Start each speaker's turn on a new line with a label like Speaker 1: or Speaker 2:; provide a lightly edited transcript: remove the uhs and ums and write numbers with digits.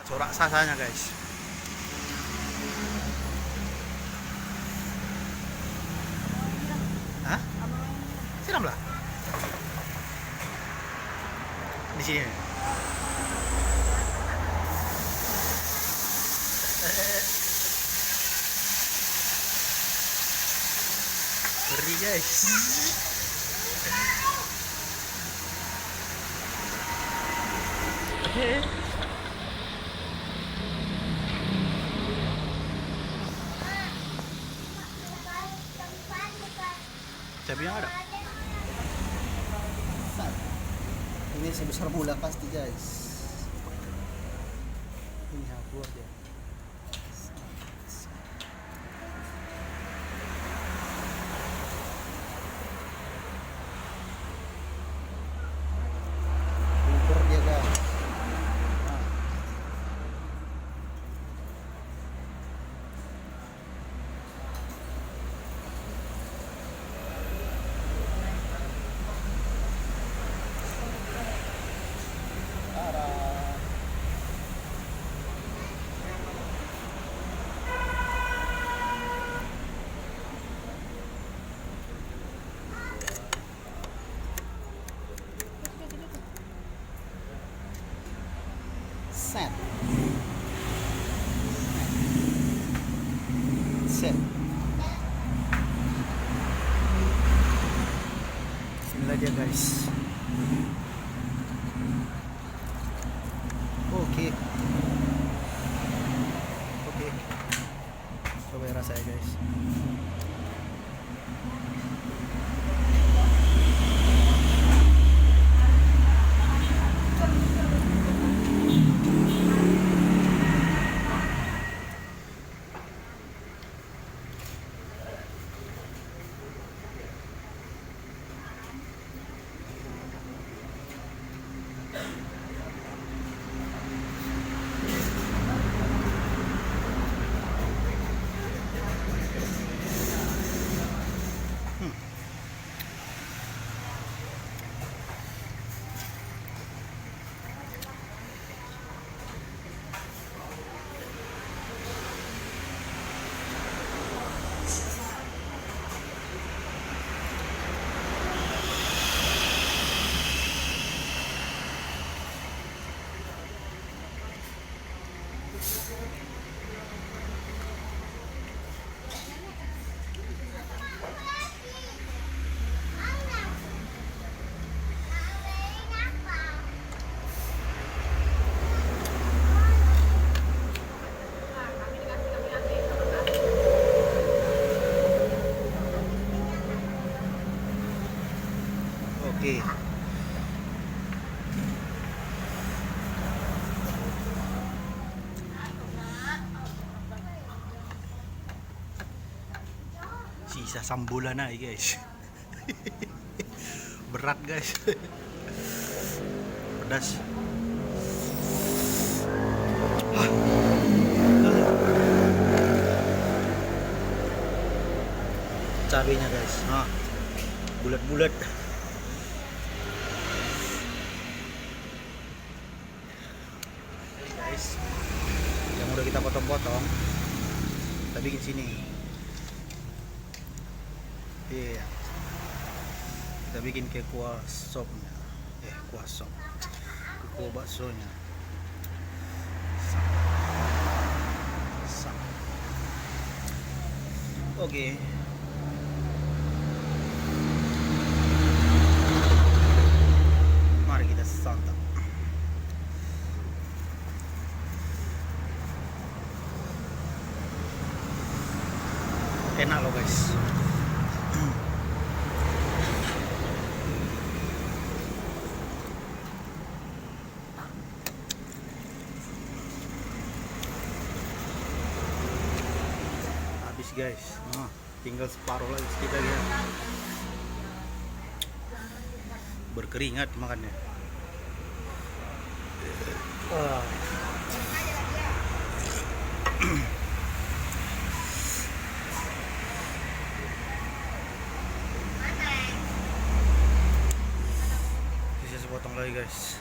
Speaker 1: Corak sasanya guys. Hah? Siramlah. Di sini. Pergi guys. Cabenya ada.
Speaker 2: Ini sebesar bola pasti guys. Ini keluar dia. Ukur dia guys. Set. Set.
Speaker 1: Inilah dia guys. Oke. Oke. Coba ya rasanya guys. Oke. Sisa sambulan aja guys. Berat guys. Pedas. Cabenya guys. Nah, bulat-bulat. Guys, yang udah kita potong-potong, kita bikin sini. Iya, kita bikin ke kuah sopnya, kuah sop, ke kuah baksonya. Oke. Mari kita santap. Enak loh guys. Habis guys. Nah, tinggal separuh lagi kita ya. Berkeringat makannya. Sisa sepotong lagi guys.